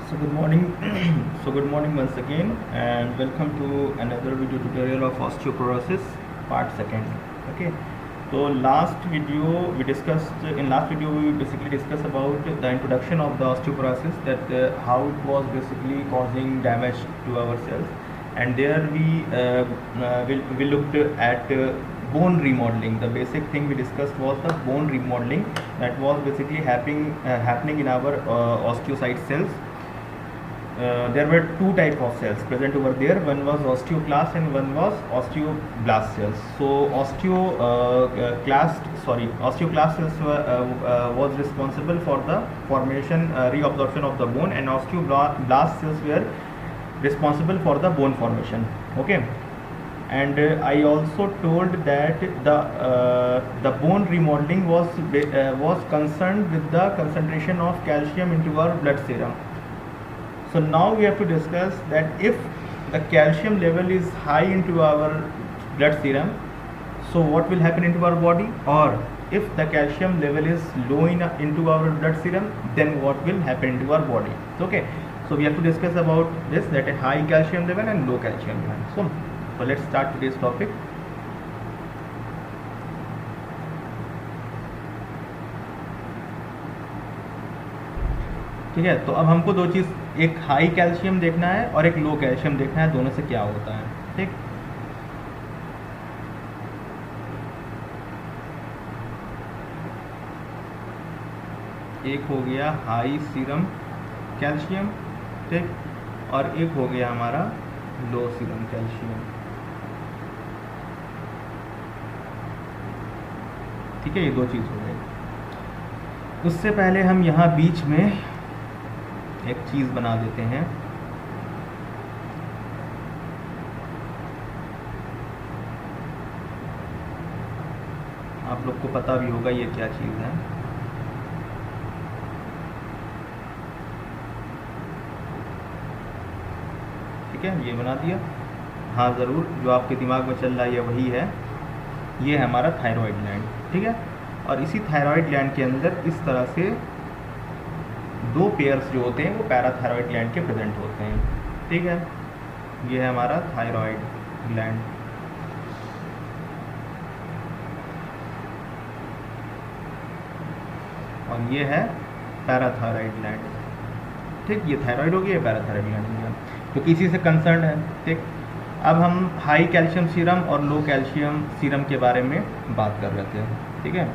So good morning. So good morning once again, and welcome to another video tutorial of osteoporosis, part second. Okay. So last video we discussed. In last video we basically discussed about the introduction of the osteoporosis, that how it was basically causing damage to our cells, and there we looked at bone remodeling. The basic thing we discussed was the bone remodeling that was basically happening in our osteocyte cells. There were two type of cells present over there. One was osteoclast and one was osteoblast cells. So osteoclast cells was responsible for the formation, reabsorption of the bone, and osteoblast cells were responsible for the bone formation. Okay. And I also told that the bone remodeling was concerned with the concentration of calcium into our blood serum. So now we have to discuss that if the calcium level is high into our blood serum, so what will happen into our body, or if the calcium level is low into our blood serum, then what will happen into our body. Okay, so we have to discuss about this, that a high calcium level and low calcium level. So let's start today's topic. ठीक है, तो अब हमको दो चीज़, एक high calcium देखना है और एक लो कैल्शियम देखना है, दोनों से क्या होता है. ठीक, एक हो गया हाई सीरम कैल्शियम, ठीक, और एक हो गया हमारा लो सीरम कैल्शियम. ठीक है, ये दो चीज़ हो गई. उससे पहले हम यहाँ बीच में एक चीज़ बना देते हैं. आप लोग को पता भी होगा ये क्या चीज़ है. ठीक है, ये बना दिया. हाँ ज़रूर, जो आपके दिमाग में चल रहा है ये वही है. ये है हमारा थायराइड ग्लैंड. ठीक है, और इसी थायराइड ग्लैंड के अंदर इस तरह से दो पेयर्स जो होते हैं वो पैराथायराइड ग्लैंड के प्रेजेंट होते हैं. ठीक है, ये है हमारा थायराइड ग्लैंड. और ये है पैराथायराइड ग्लैंड. ठीक, ये थायराइड हो गया, पैराथायराइड ग्लैंड हो गया, क्योंकि इसी से कंसर्न है. ठीक, अब हम हाई कैल्शियम सीरम और लो कैल्शियम सीरम के बारे में बात कर रहे थे. ठीक है,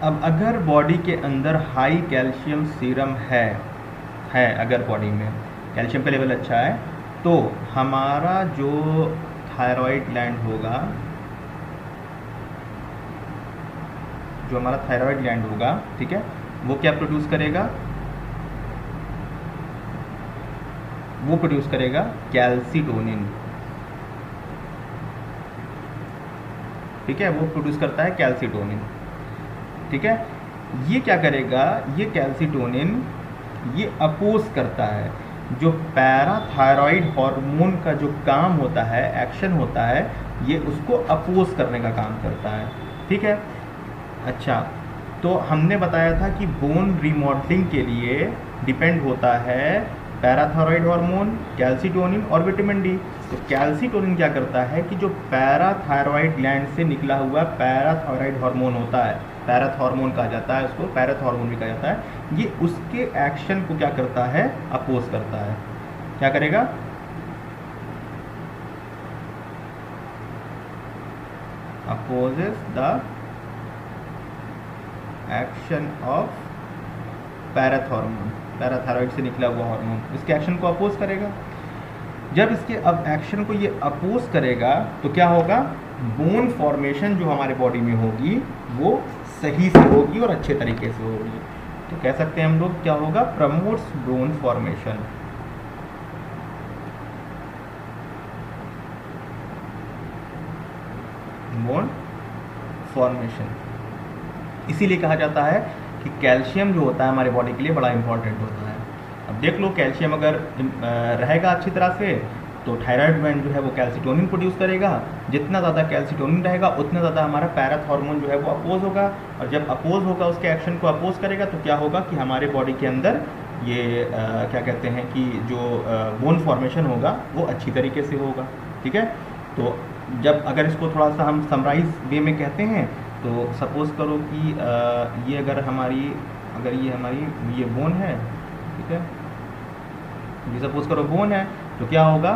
अब अगर बॉडी के अंदर हाई कैल्शियम सीरम है अगर बॉडी में कैल्शियम का लेवल अच्छा है, तो हमारा जो थायराइड ग्लैंड होगा, ठीक है, वो क्या प्रोड्यूस करेगा, वो प्रोड्यूस करेगा कैल्सीटोनिन. ठीक है, वो प्रोड्यूस करता है कैल्सीटोनिन. ठीक है, ये क्या करेगा, ये कैल्सीटोनिन ये अपोज करता है जो पैराथायराइड हार्मोन का जो काम होता है, एक्शन होता है, ये उसको अपोज करने का काम करता है. ठीक है, अच्छा, तो हमने बताया था कि बोन रिमॉडलिंग के लिए डिपेंड होता है पैराथायराइड हार्मोन, कैल्सीटोनिन और विटामिन डी. तो कैल्सीटोनिन क्या करता है कि जो पैराथायराइड ग्लैंड से निकला हुआ पैराथायराइड हार्मोन होता है, पैराथॉर्मोन कहा जाता है उसको, पैराथॉर्मोन भी कहा जाता है, ये उसके एक्शन को क्या करता है, अपोज करता है. क्या करेगा, opposes the action of parathormone, parathyroid से निकला हुआ हार्मोन इसके एक्शन को अपोज करेगा. जब इसके अब एक्शन को ये अपोज करेगा तो क्या होगा, बोन फॉर्मेशन जो हमारे बॉडी में होगी वो सही से होगी और अच्छे तरीके से होगी. तो कह सकते हैं हम लोग क्या होगा, promotes bone formation. Bone formation इसीलिए कहा जाता है कि कैल्शियम जो होता है हमारे बॉडी के लिए बड़ा इंपॉर्टेंट होता है. अब देख लो, कैल्शियम अगर रहेगा अच्छी तरह से तो थायराइड ग्लैंड जो है वो कैल्सिटोनिन प्रोड्यूस करेगा। जितना ज़्यादा कैल्सिटोनिन रहेगा उतना ज़्यादा हमारा पैराथ हार्मोन जो है वो अपोज होगा, और जब अपोज होगा उसके एक्शन को अपोज करेगा तो क्या होगा कि हमारे बॉडी के अंदर ये क्या कहते हैं कि जो बोन फॉर्मेशन होगा वो अच्छी तरीके से होगा। ठीक है, तो जब अगर इसको थोड़ा सा हम समराइज वे में कहते हैं तो सपोज़ करो कि ये अगर ये हमारी ये बोन है, ठीक है, ये सपोज़ करो बोन है, तो क्या होगा,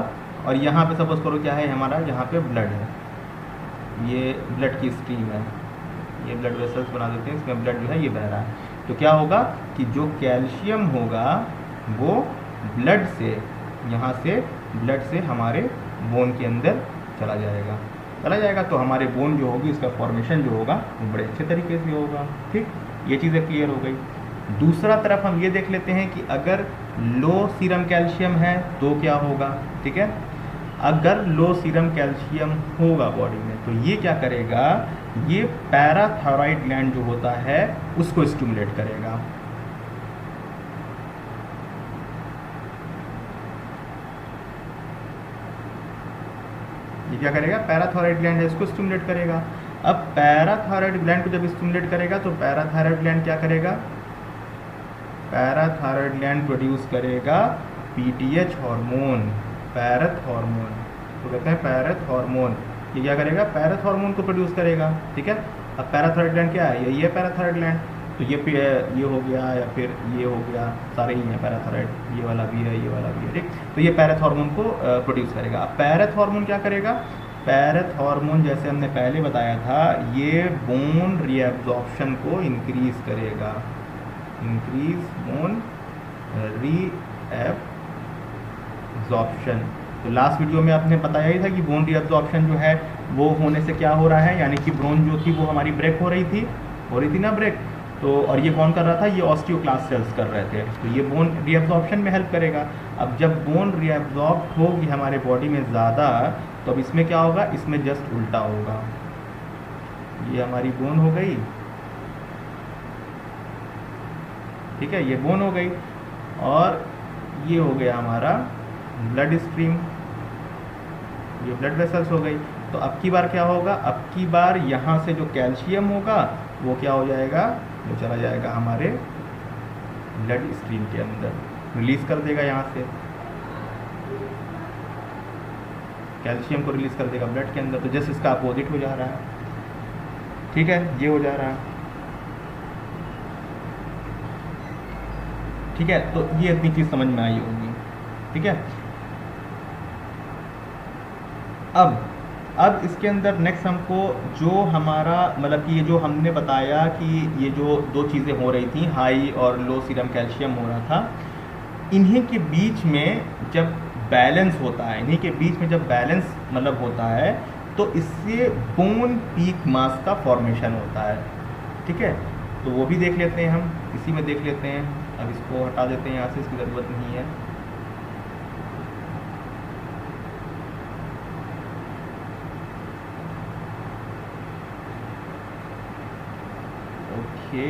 और यहाँ पे सपोज़ करो क्या है हमारा, यहाँ पे ब्लड है, ये ब्लड की स्ट्रीम है, ये ब्लड वेसल्स बना देते हैं, इसमें ब्लड जो है ये बह रहा है। तो क्या होगा कि जो कैल्शियम होगा वो ब्लड से, यहाँ से ब्लड से हमारे बोन के अंदर चला जाएगा, तो हमारे बोन जो होगी इसका फॉर्मेशन जो होगा वो बड़े अच्छे तरीके से होगा। ठीक, ये चीज़ें क्लियर हो गई। दूसरा तरफ हम ये देख लेते हैं कि अगर लो सीरम कैल्शियम है तो क्या होगा। ठीक है, अगर लो सीरम कैल्शियम होगा बॉडी में तो ये क्या करेगा, ये पैराथायरॉइड ग्लैंड जो होता है उसको स्टिमुलेट करेगा। ये क्या करेगा, पैराथायरॉइड ग्लैंड है इसको स्टिमुलेट करेगा। अब पैराथायरॉइड ग्लैंड को जब स्टिमुलेट करेगा तो पैराथायरॉइड ग्लैंड क्या करेगा, पैराथायरॉइड ग्लैंड प्रोड्यूस करेगा पीटीएच हार्मोन, पैरथ हार्मोन, तो कहते हैं पैरथ हार्मोन। ये क्या करेगा, पैरथ हार्मोन को प्रोड्यूस करेगा। ठीक है, अब पैराथायरॉइड ग्लैंड क्या है, ये पैराथायरॉइड ग्लैंड, तो ये हो गया या फिर ये हो गया, सारे ही हैं पैराथायरॉइड, ये वाला भी है, ये वाला भी है। ठीक, तो ये पैरथ हार्मोन को प्रोड्यूस करेगा। अब पैरथ हार्मोन क्या करेगा, पैरथ हार्मोन जैसे हमने पहले बताया था ये बोन रीएब्जॉर्प्शन को इंक्रीज करेगा, इंक्रीज बोन रीएब्जॉर्प्शन। तो लास्ट वीडियो में आपने बताया ही था कि बोन रीएब्जॉर्प्शन जो है वो होने से क्या हो रहा है, यानी कि बोन जो थी वो हमारी ब्रेक हो रही थी ना ब्रेक, तो और ये कौन कर रहा था, ये ऑस्टियोक्लास्ट सेल्स कर रहे थे, तो ये बोन रीएब्जॉर्प्शन में हेल्प करेगा। अब जब बोन रीएब्जॉर्ब होगी हमारे बॉडी में ज़्यादा, तो अब इसमें क्या होगा, इसमें जस्ट उल्टा होगा, ये हमारी बोन हो गई, ठीक है, ये बोन हो गई, और ये हो गया हमारा ब्लड स्ट्रीम, ये ब्लड वेसल्स हो गई। तो अब की बार क्या होगा, अब की बार यहाँ से जो कैल्शियम होगा वो क्या हो जाएगा, वो चला जाएगा हमारे ब्लड स्ट्रीम के अंदर, रिलीज कर देगा, यहाँ से कैल्शियम को रिलीज कर देगा ब्लड के अंदर, तो जैसे इसका अपोजिट हो जा रहा है। ठीक है, ये हो जा रहा है। ठीक है, तो ये इतनी चीज़ समझ में आई होगी। ठीक है, अब इसके अंदर नेक्स्ट हमको जो हमारा मतलब कि ये जो हमने बताया कि ये जो दो चीज़ें हो रही थी, हाई और लो सीरम कैल्शियम हो रहा था, इन्हीं के बीच में जब बैलेंस होता है, इन्हीं के बीच में जब बैलेंस मतलब होता है तो इससे बोन पीक मास का फॉर्मेशन होता है। ठीक है, तो वो भी देख लेते हैं, हम इसी में देख लेते हैं। अब इसको हटा देते हैं यहाँ से, इसकी ज़रूरत नहीं है। ओके,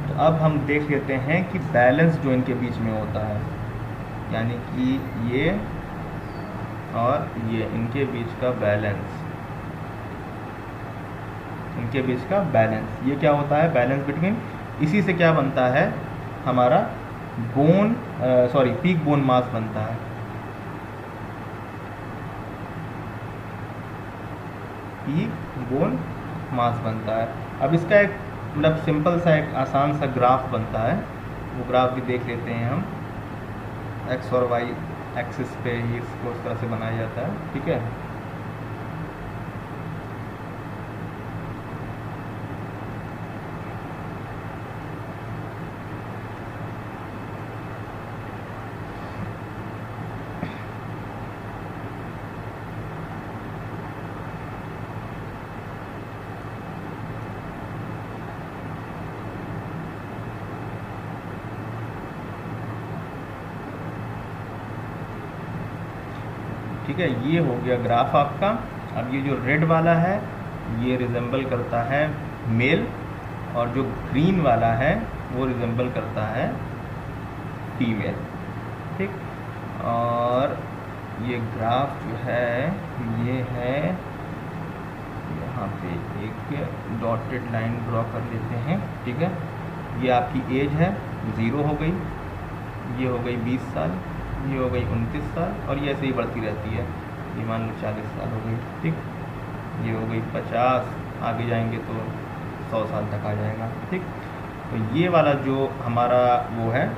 तो अब हम देख लेते हैं कि बैलेंस जो इनके बीच में होता है, यानी कि ये और ये इनके बीच का बैलेंस, इनके बीच का बैलेंस, ये क्या होता है, बैलेंस बिटवीन, इसी से क्या बनता है हमारा बोन पीक बोन मास बनता है। पीक बोन मास बनता है। अब इसका एक मतलब सिंपल सा एक आसान सा ग्राफ बनता है, वो ग्राफ भी देख लेते हैं हम। एक्स और वाई एक्सिस पे ही इसको इस तरह से बनाया जाता है। ठीक है, ठीक है, ये हो गया ग्राफ आपका। अब ये जो रेड वाला है ये रिजेंबल करता है मेल, और जो ग्रीन वाला है वो रिजेंबल करता है फीमेल। ठीक, और ये ग्राफ जो है ये है, यहाँ पे एक डॉटेड लाइन ड्रॉ कर लेते हैं, ठीक है। ये आपकी एज है 0 हो गई, ये हो गई 20 साल, ये हो गई 29 साल, और ये ऐसे ही बढ़ती रहती है। ये मान लो 40 साल हो गई, ठीक। ये हो गई 50, आगे जाएंगे तो 100 साल तक आ जाएगा, ठीक। तो ये वाला जो हमारा वो है,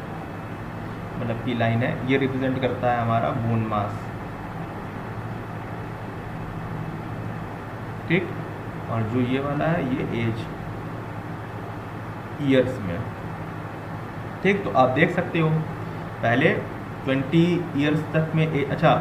मतलब की लाइन है, ये रिप्रेजेंट करता है हमारा बोन मास, ठीक। और जो ये वाला है ये एज ईयर्स में, ठीक। तो आप देख सकते हो पहले 20 ईयर्स तक में अच्छा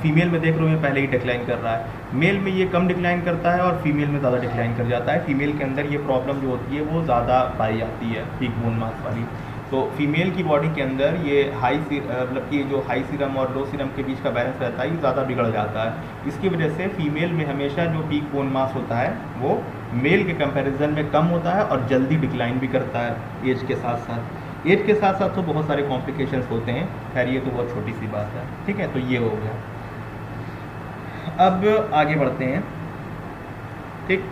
फीमेल में देख रहे हो ये पहले ही डिक्लाइन कर रहा है, मेल में ये कम डिक्लाइन करता है और फीमेल में ज़्यादा डिक्लाइन कर जाता है। फीमेल के अंदर ये प्रॉब्लम जो होती है वो ज़्यादा पाई जाती है, पीक बोन मास वाली। तो फीमेल की बॉडी के अंदर ये मतलब कि जो हाई सीरम और लो सीरम के बीच का बैलेंस रहता है ये ज़्यादा बिगड़ जाता है। इसकी वजह से फीमेल में हमेशा जो पीक बोन मास होता है वो मेल के कंपैरिजन में कम होता है और जल्दी डिक्लाइन भी करता है एज के साथ साथ। एज के साथ साथ तो बहुत सारे कॉम्प्लिकेशंस होते हैं, खैर ये तो बहुत छोटी सी बात है, ठीक है। तो ये हो गया, अब आगे बढ़ते हैं, ठीक।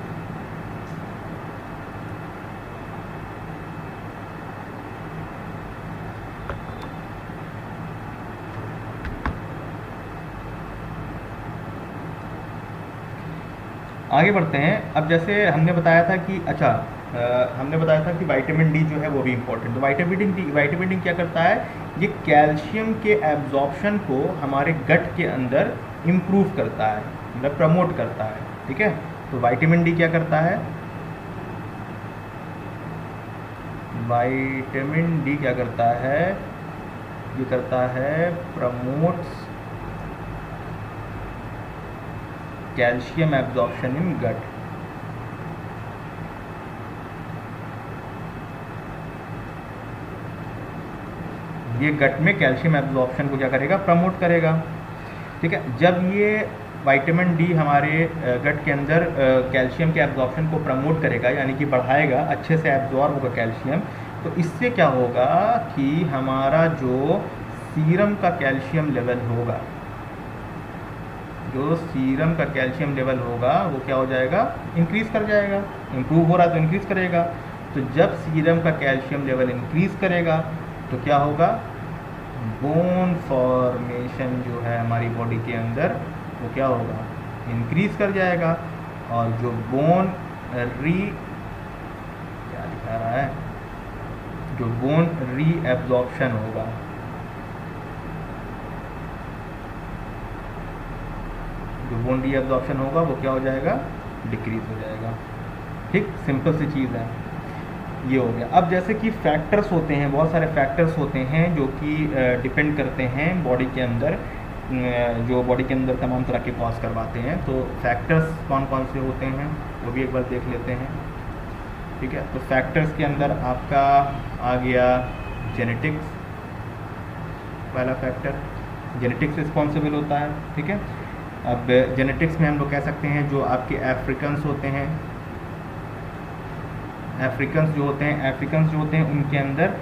आगे बढ़ते हैं। अब जैसे हमने बताया था कि हमने बताया था कि विटामिन डी जो है वो भी इम्पोर्टेंट। तो विटामिन डी क्या करता है, ये कैल्शियम के एब्जॉर्प्शन को हमारे गट के अंदर इम्प्रूव करता है, मतलब प्रमोट करता है, ठीक है। तो विटामिन डी क्या करता है, विटामिन डी क्या करता है, ये करता है प्रमोट्स कैल्शियम एब्जॉर्प्शन इन गट। ये गट में कैल्शियम एब्जॉर्प्शन को क्या करेगा, प्रमोट करेगा, ठीक है। जब ये विटामिन डी हमारे गट के अंदर कैल्शियम के एब्जॉर्प्शन को प्रमोट करेगा, यानी कि बढ़ाएगा, अच्छे से एब्जॉर्ब होगा कैल्शियम, तो इससे क्या होगा कि हमारा जो सीरम का कैल्शियम लेवल होगा, जो सीरम का कैल्शियम लेवल होगा वो क्या हो जाएगा, इंक्रीज़ कर जाएगा। इम्प्रूव हो रहा है तो इंक्रीज़ करेगा। तो जब सीरम का कैल्शियम लेवल इंक्रीज़ करेगा तो क्या होगा, बोन फॉर्मेशन जो है हमारी बॉडी के अंदर वो क्या होगा, इंक्रीज़ कर जाएगा। और जो बोन क्या लिखा रहा है, जो बोन रीएब्जॉर्प्शन होगा, जो बोन रीएब्जॉर्प्शन होगा वो क्या हो जाएगा, डिक्रीज हो जाएगा, ठीक। सिंपल सी चीज़ है, ये हो गया। अब जैसे कि फैक्टर्स होते हैं, बहुत सारे फैक्टर्स होते हैं जो कि डिपेंड करते हैं बॉडी के अंदर, जो बॉडी के अंदर तमाम तरह के कॉज करवाते हैं। तो फैक्टर्स कौन कौन से होते हैं वो भी एक बार देख लेते हैं, ठीक है। तो फैक्टर्स के अंदर आपका आ गया जेनेटिक्स, पहला फैक्टर जेनेटिक्स रिस्पॉन्सिबल होता है, ठीक है। अब जेनेटिक्स में हम लोग कह सकते हैं जो आपके अफ्रीकन्स होते हैं, अफ्रीकन्स जो होते हैं उनके अंदर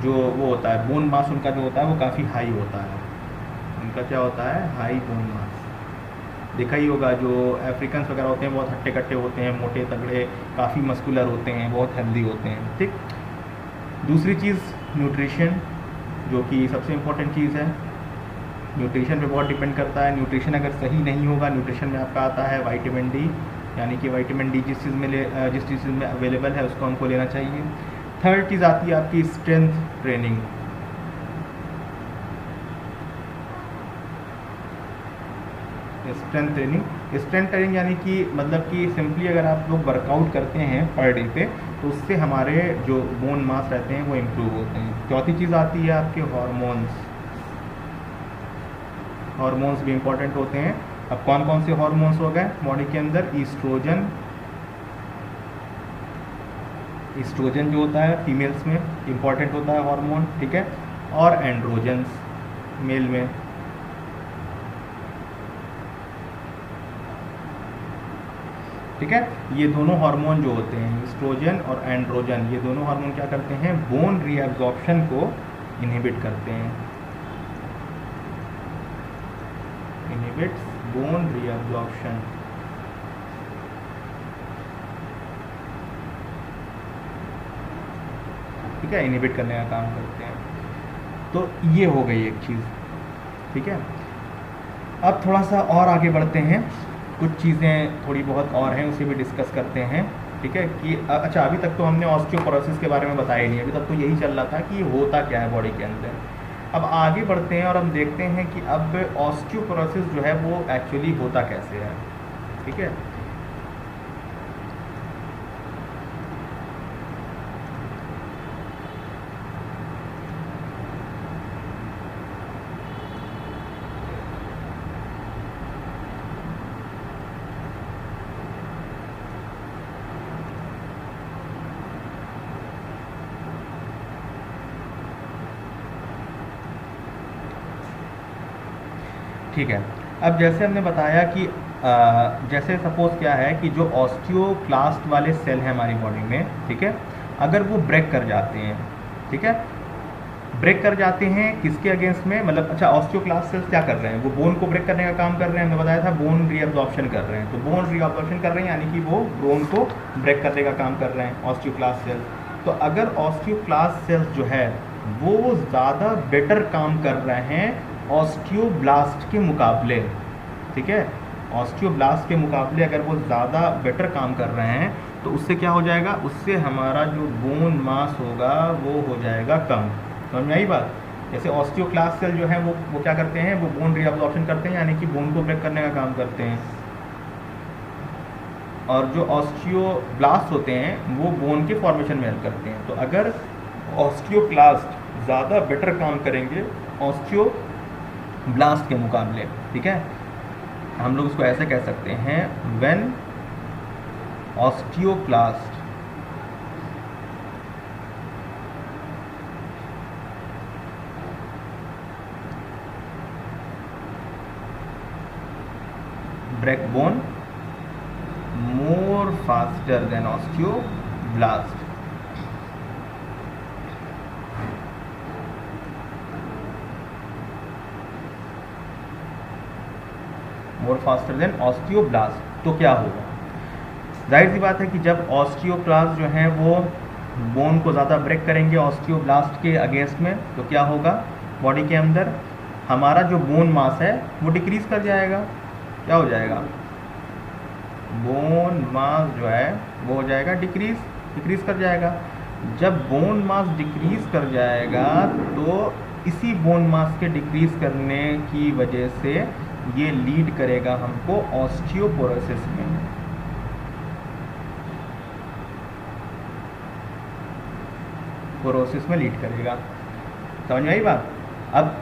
जो वो होता है बोन मास, उनका जो होता है वो काफ़ी हाई होता है। उनका क्या होता है, हाई बोन मास। देखा ही होगा जो अफ्रीकन्स वगैरह होते हैं बहुत हट्टे कट्टे होते हैं, मोटे तगड़े, काफ़ी मस्कुलर होते हैं, बहुत हेल्दी होते हैं, ठीक। दूसरी चीज़ न्यूट्रिशन, जो कि सबसे इम्पोर्टेंट चीज़ है। न्यूट्रिशन पे बहुत डिपेंड करता है। न्यूट्रिशन अगर सही नहीं होगा, न्यूट्रिशन में आपका आता है विटामिन डी, यानी कि विटामिन डी जिस चीज़ में अवेलेबल है उसको हमको लेना चाहिए। थर्ड चीज़ आती है आपकी स्ट्रेंथ ट्रेनिंग। स्ट्रेंथ ट्रेनिंग यानी कि मतलब कि सिंपली अगर आप लोग वर्कआउट करते हैं पर डे पे तो उससे हमारे जो बोन मास रहते हैं वो इम्प्रूव होते हैं। चौथी चीज़ आती है आपके हार्मोन्स। हार्मोन्स भी इम्पॉर्टेंट होते हैं। अब कौन कौन से हार्मोन्स हो गए बॉडी के अंदर, ईस्ट्रोजन जो होता है फीमेल्स में इम्पॉर्टेंट होता है हार्मोन, ठीक है। और एंड्रोजन्स मेल में, ठीक है। ये दोनों हार्मोन जो होते हैं ईस्ट्रोजन और एंड्रोजन, ये दोनों हार्मोन क्या करते हैं, बोन रीएब्जॉर्प्शन को इनहिबिट करते हैं, इनहिबिट्स बोन रीअब्जॉर्प्शन। ठीक है, इनहिबिट करने का काम करते हैं। तो ये हो गई एक चीज़। ठीक है, अब थोड़ा सा और आगे बढ़ते हैं, कुछ चीज़ें थोड़ी बहुत और हैं उसे भी डिस्कस करते हैं। ठीक है कि अच्छा, अभी तक तो हमने ऑस्टियोपोरोसिस के बारे में बताया ही नहीं, अभी तक तो यही चल रहा था कि ये होता क्या है बॉडी के अंदर। अब आगे बढ़ते हैं और हम देखते हैं कि अब ऑस्टियोपोरोसिस जो है वो एक्चुअली होता कैसे है। ठीक है, ठीक है। अब जैसे हमने बताया कि जैसे सपोज क्या है कि जो ऑस्टियोक्लास्ट वाले सेल हैं हमारी बॉडी में, ठीक है, अगर वो ब्रेक कर जाते हैं, ठीक है, ब्रेक कर जाते हैं किसके अगेंस्ट में, मतलब अच्छा ऑस्टियोक्लास्ट सेल्स क्या कर रहे हैं, वो बोन को ब्रेक करने का काम कर रहे हैं, हमने बताया था बोन रीअब्जॉर्प्शन कर रहे हैं। तो बोन रीअब्जॉर्प्शन कर रहे हैं यानी कि वो बोन को ब्रेक करने का काम कर रहे हैं ऑस्टियोक्लास्ट सेल्स। तो अगर ऑस्टियोक्लास्ट सेल्स जो है वो ज़्यादा बेटर काम कर रहे हैं ऑस्टियोब्लास्ट के मुकाबले, ठीक है, ऑस्टियोब्लास्ट के मुकाबले अगर वो ज़्यादा बेटर काम कर रहे हैं तो उससे क्या हो जाएगा, उससे हमारा जो बोन मास होगा वो हो जाएगा कम। समझ में आई बात। जैसे ऑस्टियोक्लास्ट सेल जो है वो क्या करते हैं, वो बोन रीअब्जॉर्प्शन करते हैं यानी कि बोन को ब्रेक करने का काम करते हैं, और जो ऑस्टियोब्लास्ट होते हैं वो बोन के फॉर्मेशन में हेल्प करते हैं। तो अगर ऑस्टियोक्लास्ट ज़्यादा बेटर काम करेंगे ऑस्टियोब्लास्ट के मुकाबले, ठीक है, हम लोग उसको ऐसे कह सकते हैं, when osteoclast break bone more faster than osteoblast. more faster than osteoblast। तो क्या होगा, जाहिर सी बात है कि जब ऑस्टियोक्लास्ट जो है वो बोन को ज़्यादा ब्रेक करेंगे ऑस्टियोब्लास्ट के अगेंस्ट में, तो क्या होगा, बॉडी के अंदर हमारा जो बोन मास है वो डिक्रीज कर जाएगा। क्या हो जाएगा, बोन मास जो है वो हो जाएगा डिक्रीज कर जाएगा। जब बोन मास डिक्रीज कर जाएगा तो इसी बोन मास के डिक्रीज करने की वजह से ये लीड करेगा हमको ऑस्टियोपोरोसिस में। पोरोसिस में लीड करेगा। समझ में आई बात। अब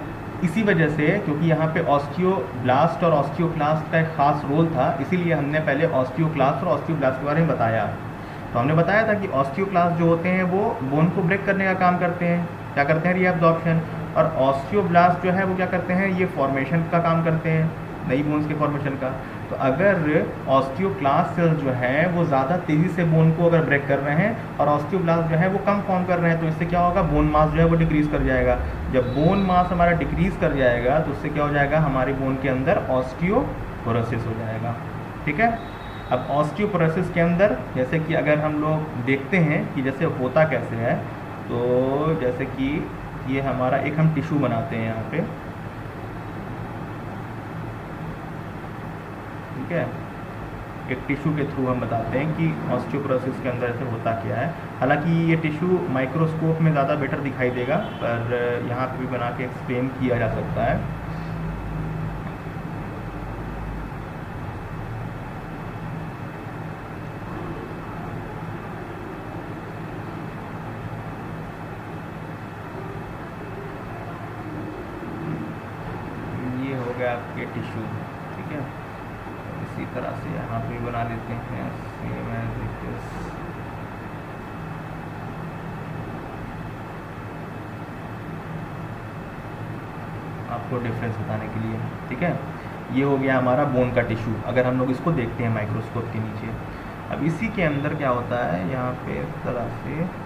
इसी वजह से, क्योंकि यहाँ पे ऑस्टियोब्लास्ट और ऑस्टियोक्लास्ट का एक खास रोल था, इसीलिए हमने पहले ऑस्टियोक्लास्ट और ऑस्टियोब्लास्ट के बारे में बताया। तो हमने बताया था कि ऑस्टियोक्लास्ट जो होते हैं वो बोन को ब्रेक करने का काम करते हैं, क्या करते हैं, रीअब्जॉर्प्शन, और ऑस्टियोब्लास्ट जो है वो क्या करते हैं, ये फॉर्मेशन का काम करते हैं, नई बोन्स के फॉर्मेशन का। तो अगर ऑस्टियोक्लास्ट सेल्स जो है वो ज़्यादा तेज़ी से बोन को अगर ब्रेक कर रहे हैं और ऑस्टियोब्लास्ट जो है वो कम फॉर्म कर रहे हैं, तो इससे क्या होगा, बोन मास जो है वो डिक्रीज़ कर जाएगा। जब बोन मास हमारा डिक्रीज़ कर जाएगा तो उससे क्या हो जाएगा, हमारी बोन के अंदर ऑस्टियोपोरोसिस हो जाएगा। ठीक है। अब ऑस्टियोपोरोसिस के अंदर जैसे कि अगर हम लोग देखते हैं कि जैसे होता कैसे है, तो जैसे कि ये हमारा एक हम टिश्यू बनाते हैं यहाँ पे, ठीक है, एक टिश्यू के थ्रू हम बताते हैं कि ऑस्टियोपोरोसिस के अंदर ऐसे होता क्या है। हालांकि ये टिश्यू माइक्रोस्कोप में ज़्यादा बेटर दिखाई देगा, पर यहाँ पे भी बना के एक्सप्लेन किया जा सकता है। ये हो गया आपके टिश्यू, ठीक है। इसी तरह से यहाँ पे बना लेते हैं, सेम एज इट इज। आपको डिफरेंस बताने के लिए, ठीक है। ये हो गया हमारा बोन का टिश्यू, अगर हम लोग इसको देखते हैं माइक्रोस्कोप के नीचे। अब इसी के अंदर क्या होता है, यहाँ पे इस तरह से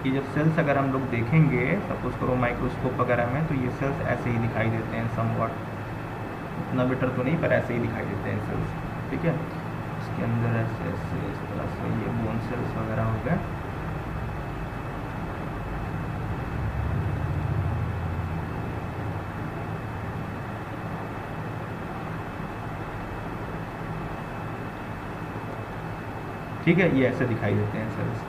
कि जब सेल्स अगर हम लोग देखेंगे सपोज करो माइक्रोस्कोप वगैरह में, तो ये सेल्स ऐसे ही दिखाई देते हैं समवॉट, उतना बेटर तो नहीं पर ऐसे ही दिखाई देते हैं सेल्स, ठीक है। इसके अंदर ऐसे ऐसे इस तरह से ये बोन सेल्स वगैरह हो गए। ठीक है, ये ऐसे दिखाई देते हैं सेल्स।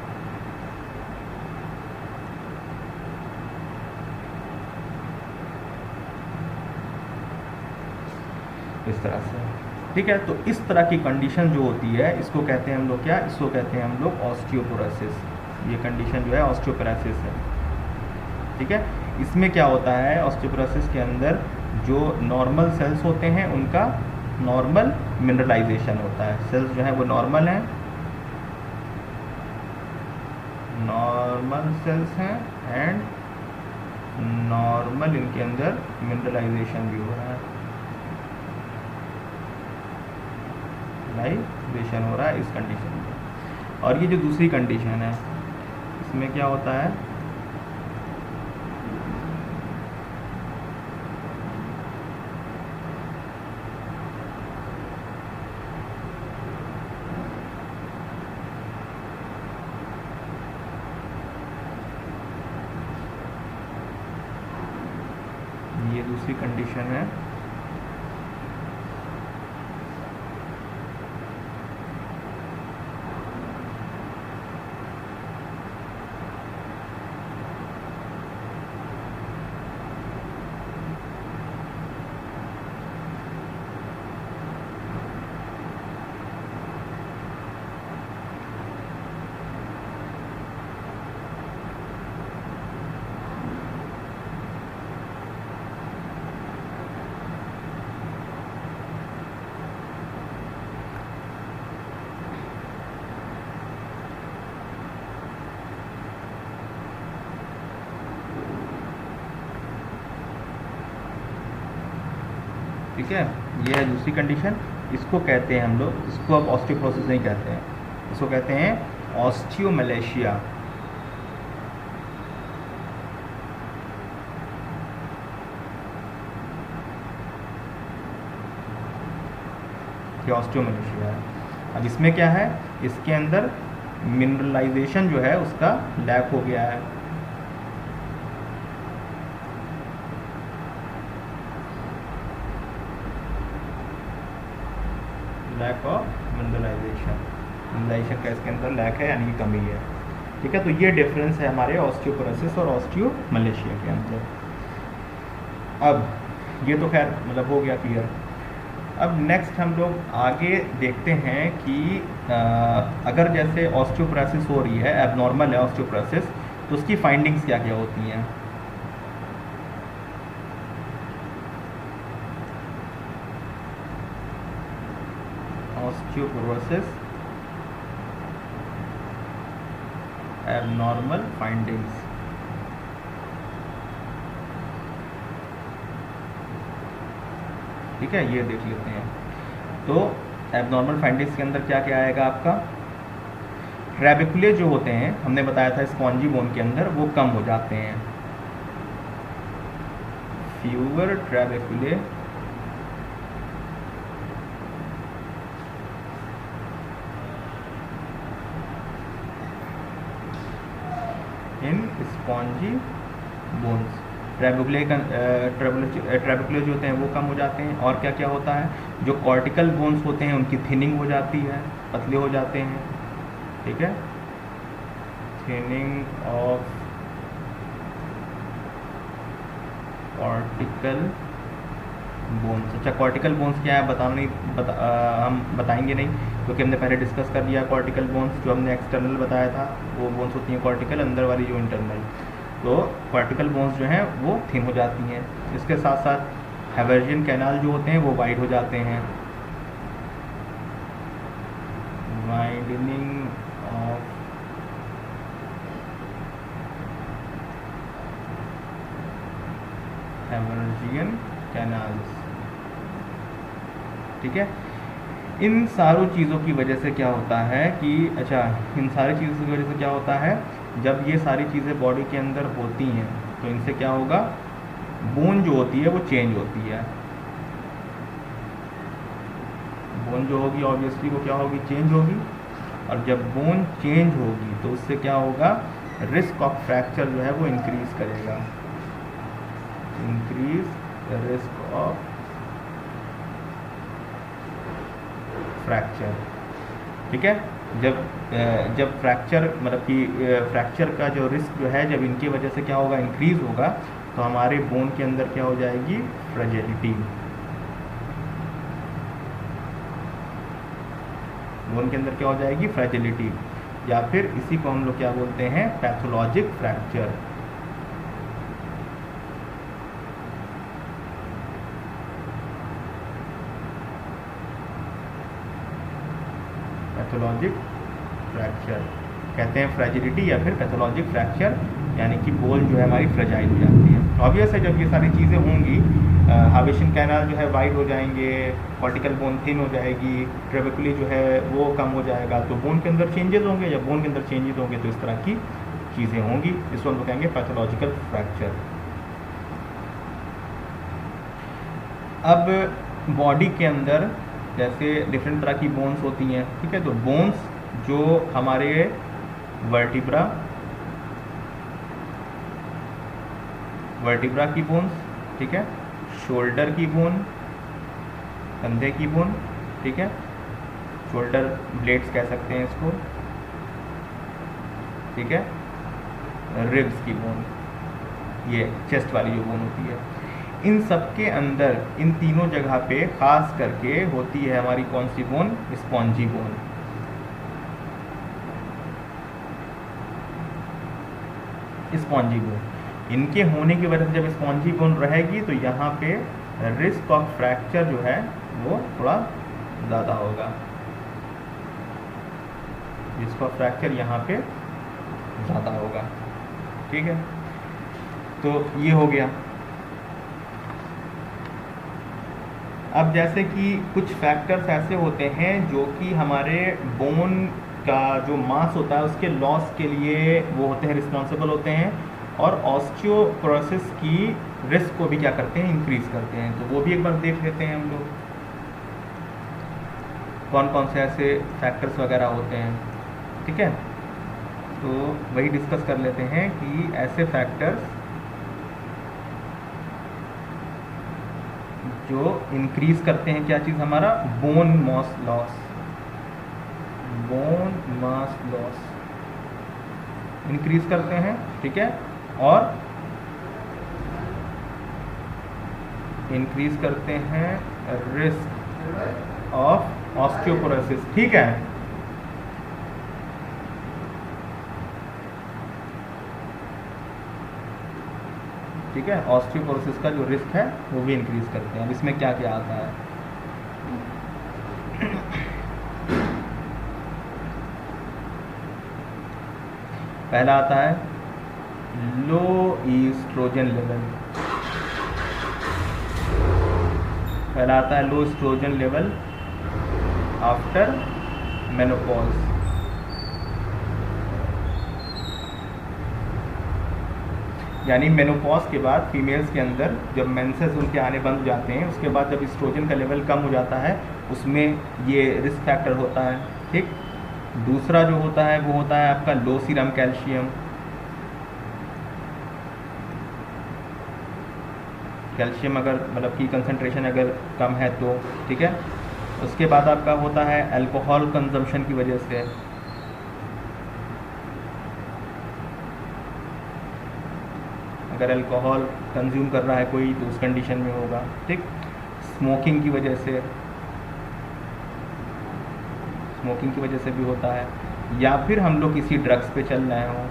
इस तरह से, ठीक है। तो इस तरह की कंडीशन जो होती है इसको कहते हैं हम लोग क्या, इसको कहते हैं हम लोग ऑस्टियोपोरोसिस। ये कंडीशन जो है ऑस्टियोपोरोसिस है, ठीक है। इसमें क्या होता है, ऑस्टियोपोरोसिस के अंदर जो नॉर्मल सेल्स होते हैं उनका नॉर्मल मिनरलाइजेशन होता है। सेल्स जो है वो नॉर्मल हैं, नॉर्मल सेल्स हैं एंड नॉर्मल इनके अंदर मिनरलाइजेशन भी हो रहा है, मिनरलाइजेशन हो रहा है इस कंडीशन में। और ये जो दूसरी कंडीशन है इसमें क्या होता है, ये दूसरी कंडीशन है ठीक है। ये है दूसरी कंडीशन, इसको कहते हैं हम लोग, इसको अब ऑस्टियोपोरोसिस नहीं कहते हैं, इसको कहते हैं ऑस्टियोमलेशिया। ऑस्टियोमलेशिया है। अब इसमें क्या है, इसके अंदर मिनरलाइजेशन जो है उसका लैक हो गया है, लैक ऑफ मिनरलाइजेशन का इसके अंदर लैक है, यानी कि कमी है, ठीक है। तो ये डिफरेंस है हमारे ऑस्टियोपोरोसिस और ऑस्टियोमलेशिया के अंदर। अब ये तो खैर मतलब हो गया क्लियर। अब नेक्स्ट हम लोग आगे देखते हैं कि अगर जैसे ऑस्टियोपोरोसिस हो रही है, एबनॉर्मल है ऑस्टियोपोरोसिस, तो उसकी फाइंडिंग्स क्या क्या होती हैं। ऑस्टियोपोरोसिस एबनॉर्मल फाइंडिंग्स, ठीक है, ये देख लेते हैं। तो एबनॉर्मल फाइंडिंग्स के अंदर क्या क्या आएगा आपका, ट्रैबेकुले जो होते हैं हमने बताया था स्पॉन्जी बोन के अंदर, वो कम हो जाते हैं, फ्यूअर ट्रैबेकुले इन स्पॉन्जी बोन्स। ट्रैबेकुले जो होते हैं वो कम हो जाते हैं। और क्या क्या होता है, जो कॉर्टिकल बोन्स होते हैं उनकी थिनिंग हो जाती है, पतले हो जाते हैं, ठीक है, थिनिंग ऑफ कॉर्टिकल बोन्स। अच्छा, कॉर्टिकल बोन्स क्या है हम बताएंगे नहीं, क्योंकि हमने पहले डिस्कस कर लिया। कॉर्टिकल बोन्स जो हमने एक्सटर्नल बताया था वो बोन्स होती हैं कॉर्टिकल, अंदर वाली जो इंटरनल। तो कॉर्टिकल बोन्स जो हैं वो थिन हो जाती हैं। इसके साथ साथ हैवर्जियन कैनाल जो होते हैं वो वाइड हो जाते हैं, वाइडनिंग ऑफ हैवर्जियन कैनाल्स, ठीक है। इन सारों चीज़ों की वजह से क्या होता है कि, अच्छा, इन सारी चीज़ों की वजह से क्या होता है, जब ये सारी चीज़ें बॉडी के अंदर होती हैं तो इनसे क्या होगा, बोन जो होती है वो चेंज होती है। बोन जो होगी ऑब्वियसली वो क्या होगी, चेंज होगी। और जब बोन चेंज होगी तो उससे क्या होगा, रिस्क ऑफ फ्रैक्चर जो है वो इंक्रीज करेगा, इंक्रीज रिस्क ऑफ फ्रैक्चर। ठीक है, जब फ्रैक्चर मतलब कि फ्रैक्चर का जो रिस्क जो है जब इनकी वजह से क्या होगा, इंक्रीज होगा, तो हमारे बोन के अंदर क्या हो जाएगी, फ्रेजिलिटी। बोन के अंदर क्या हो जाएगी, फ्रेजिलिटी, या फिर इसी को हम लोग क्या बोलते हैं, पैथोलॉजिक फ्रैक्चर। पैथोलॉजिक फ्रैक्चर कहते हैं फ्रेजिलिटी या फिर पैथोलॉजिक फ्रैक्चर, यानी कि बोन जो है हमारी फ्रेजाइल हो जाती है। ऑब्वियस है जब ये सारी चीज़ें होंगी, हार्वेशन कैनाल जो है वाइड हो जाएंगे, कॉर्टिकल बोन थिन हो जाएगी, ट्रेबेकुली जो है वो कम हो जाएगा, तो बोन के अंदर चेंजेस होंगे। जब बोन के अंदर चेंजेस होंगे तो इस तरह की चीज़ें होंगी, इसको हम लोग कहेंगे पैथोलॉजिकल फ्रैक्चर। अब बॉडी के अंदर जैसे डिफरेंट तरह की बोन्स होती हैं, ठीक है, तो बोन्स जो हमारे वर्टिब्रा की बोन्स, ठीक है, शोल्डर की बोन, कंधे की बोन, ठीक है, शोल्डर ब्लेड्स कह सकते हैं इसको, ठीक है, रिब्स की बोन, ये चेस्ट वाली जो बोन होती है, इन सब के अंदर इन तीनों जगह पे खास करके होती है हमारी कौन सी bone, spongy bone. Spongy bone, इनके होने की वजह से जब स्पॉन्जी बोन रहेगी तो यहाँ पे रिस्क ऑफ फ्रैक्चर जो है वो थोड़ा ज़्यादा होगा, रिस्क ऑफ फ्रैक्चर यहाँ पे ज़्यादा होगा। ठीक है, तो ये हो गया। अब जैसे कि कुछ फैक्टर्स ऐसे होते हैं जो कि हमारे बोन का जो मास होता है उसके लॉस के लिए वो होते हैं, रिस्पॉन्सिबल होते हैं, और ऑस्टियोपोरोसिस की रिस्क को भी क्या करते हैं, इंक्रीज करते हैं। तो वो भी एक बार देख लेते हैं हम लोग, कौन कौन से ऐसे फैक्टर्स वगैरह होते हैं। ठीक है, तो वही डिस्कस कर लेते हैं कि ऐसे फैक्टर्स जो इंक्रीज करते हैं क्या चीज़, हमारा bone mass loss, bone mass loss increase करते हैं। ठीक है, और इंक्रीज करते हैं रिस्क ऑफ ऑस्टियोपोरोसिस। ठीक है, ठीक है, ऑस्टियोपोरोसिस का जो रिस्क है वो भी इंक्रीज करते हैं। अब इसमें क्या क्या आता है, पहला आता है लो ईस्ट्रोजन लेवल, पहला आता है लो ईस्ट्रोजन लेवल आफ्टर मेनोपॉज। यानी मेनोपॉज के बाद फीमेल्स के अंदर जब मेंसेस उनके आने बंद हो जाते हैं, उसके बाद जब एस्ट्रोजन का लेवल कम हो जाता है, उसमें ये रिस्क फैक्टर होता है। ठीक, दूसरा जो होता है वो होता है आपका लो सीरम कैल्शियम, कैल्शियम अगर मतलब की कंसंट्रेशन अगर कम है तो। ठीक है, उसके बाद आपका होता है अल्कोहल कंजम्पशन की वजह से, अगर अल्कोहल कंज्यूम कर रहा है कोई तो उस कंडीशन में होगा। ठीक, स्मोकिंग की वजह से, स्मोकिंग की वजह से भी होता है, या फिर हम लोग किसी ड्रग्स पे चल रहे हों।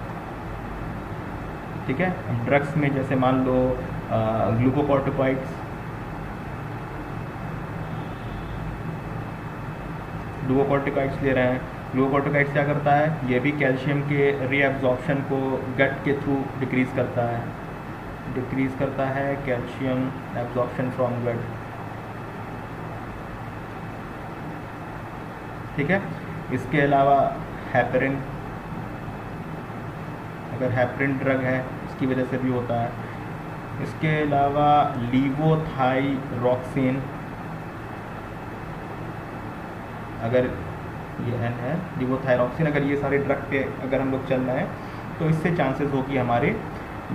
ठीक है, ड्रग्स में जैसे मान लो ग्लूकोकॉर्टिकॉइड्स, ग्लूकोकॉर्टिकॉइड्स ले रहे हैं। ग्लूकोकॉर्टिकॉइड्स क्या करता है, ये भी कैल्शियम के रीअब्जॉर्प्शन को गट के थ्रू डिक्रीज करता है, डिक्रीज करता है कैल्शियम एब्जॉर्प्शन फ्रॉम गट। ठीक है, इसके अलावा हेपरिन, अगर हेपरिन ड्रग है उसकी वजह से भी होता है। इसके अलावा लीवोथायरॉक्सिन, अगर ये एन है, लीवोथायरॉक्सिन, अगर ये सारे ड्रग पे अगर हम लोग चल रहे हैं तो इससे चांसेस होगी हमारे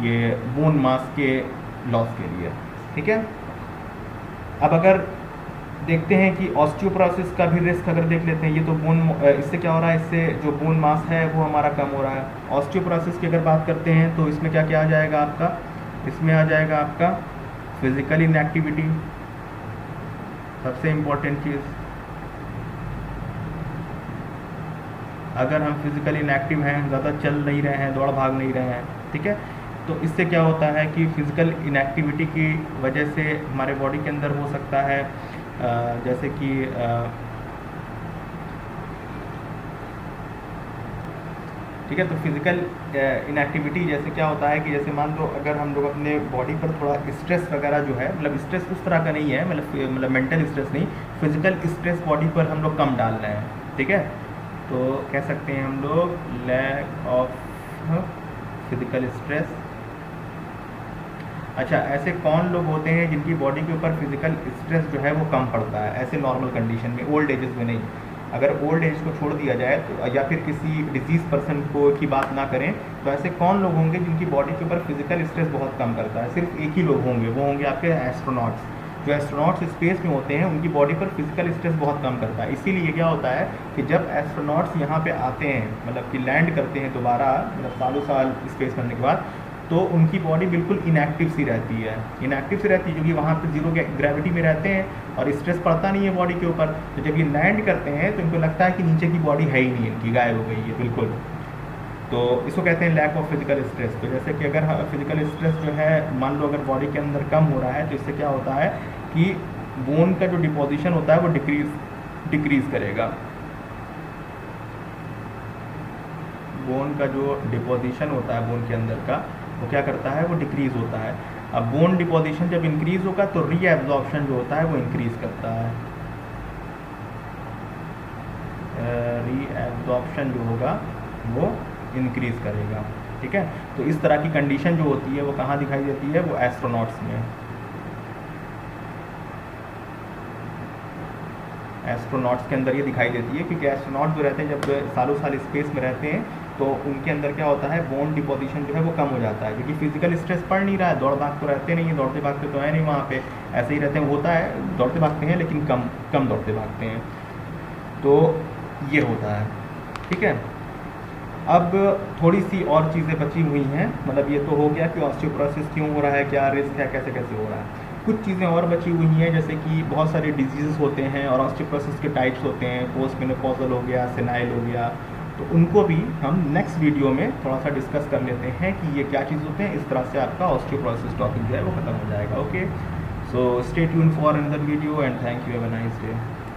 ये बोन मास के लॉस के लिए। ठीक है, अब अगर देखते हैं कि ऑस्टियोपोरोसिस का भी रिस्क अगर देख लेते हैं, ये तो बोन, इससे क्या हो रहा है, इससे जो बोन मास है वो हमारा कम हो रहा है। ऑस्टियोपोरोसिस की अगर बात करते हैं तो इसमें क्या क्या आ जाएगा आपका, इसमें आ जाएगा आपका फिजिकल इनएक्टिविटी, सबसे इम्पोर्टेंट चीज़। अगर हम फिजिकली इनएक्टिव हैं, ज़्यादा चल नहीं रहे हैं, दौड़ भाग नहीं रहे हैं, ठीक है, तो इससे क्या होता है कि फिजिकल इनएक्टिविटी की वजह से हमारे बॉडी के अंदर हो सकता है जैसे कि ठीक है, तो फिजिकल इनएक्टिविटी जैसे क्या होता है कि जैसे मान लो अगर हम लोग अपने बॉडी पर थोड़ा स्ट्रेस वगैरह जो है, मतलब स्ट्रेस उस तरह का नहीं है, मतलब मेंटल स्ट्रेस नहीं, फिजिकल स्ट्रेस बॉडी पर हम लोग कम डाल रहे हैं। ठीक है, तो कह सकते हैं हम लोग लैक ऑफ फिजिकल स्ट्रेस। अच्छा, ऐसे कौन लोग होते हैं जिनकी बॉडी के ऊपर फिजिकल स्ट्रेस जो है वो कम पड़ता है ऐसे नॉर्मल कंडीशन में, ओल्ड एजेस में नहीं। अगर ओल्ड एज को छोड़ दिया जाए तो, या फिर किसी डिजीज़ पर्सन को की बात ना करें, तो ऐसे कौन लोग होंगे जिनकी बॉडी के ऊपर फिजिकल स्ट्रेस बहुत कम करता है? सिर्फ एक ही लोग होंगे, वो होंगे आपके एस्ट्रोनॉट्स। जो एस्ट्रोनॉट्स स्पेस में होते हैं उनकी बॉडी पर फिजिकल स्ट्रेस बहुत कम करता है। इसीलिए क्या होता है कि जब एस्ट्रोनॉट्स यहाँ पे आते हैं, मतलब कि लैंड करते हैं दोबारा, मतलब सालों साल स्पेस करने के बाद, तो उनकी बॉडी बिल्कुल इनएक्टिव सी रहती है, इनएक्टिव सी रहती है क्योंकि वहाँ पे जीरो ग्रेविटी में रहते हैं और स्ट्रेस पड़ता नहीं है बॉडी के ऊपर। तो जब ये लैंड करते हैं तो इनको लगता है कि नीचे की बॉडी है ही नहीं, इनकी गायब हो गई है बिल्कुल। तो इसको कहते हैं लैक ऑफ फिजिकल स्ट्रेस। तो जैसे कि अगर फिजिकल स्ट्रेस जो है मान लो अगर बॉडी के अंदर कम हो रहा है, तो इससे क्या होता है कि बोन का जो डिपोजिशन होता है वो डिक्रीज करेगा। बोन का जो डिपोजिशन होता है बोन के अंदर का, वो क्या करता है, वो डिक्रीज होता है। अब बोन डिपोजिशन जब इंक्रीज होगा तो रीएब्जॉर्प्शन जो होता है वो इंक्रीज करता है। रीएब्जॉर्प्शन जो होगा वो इंक्रीज करेगा। ठीक है, तो इस तरह की कंडीशन जो होती है वो कहाँ दिखाई देती है, वो एस्ट्रोनॉट्स में। एस्ट्रोनॉट्स के अंदर ये दिखाई देती है क्योंकि एस्ट्रोनॉट जो रहते हैं जब सालों साल स्पेस में रहते हैं तो उनके अंदर क्या होता है, बोन डिपोजिशन जो है वो कम हो जाता है क्योंकि फिजिकल स्ट्रेस पड़ नहीं रहा है, दौड़ भाग तो रहते नहीं है, दौड़ते भागते तो है नहीं वहाँ पे, ऐसे ही रहते हैं, होता है दौड़ते भागते हैं लेकिन कम दौड़ते भागते हैं। तो ये होता है। ठीक है, अब थोड़ी सी और चीज़ें बची हुई हैं, मतलब ये तो हो गया कि ऑस्टियोपोरोसिस क्यों हो रहा है, क्या रिस्क है, कैसे कैसे हो रहा है। कुछ चीज़ें और बची हुई हैं जैसे कि बहुत सारे डिजीज़ होते हैं और ऑस्टियोपोरोसिस के टाइप्स होते हैं, पोस्ट मेनोपॉजल हो गया, सेनाइल हो गया, तो उनको भी हम नेक्स्ट वीडियो में थोड़ा सा डिस्कस कर लेते हैं कि ये क्या चीज़ होते हैं। इस तरह से आपका ऑस्टियोपोरोसिस टॉपिक जो है वो खत्म हो जाएगा। Okay, so stay tuned for another video and thank you, have a nice day.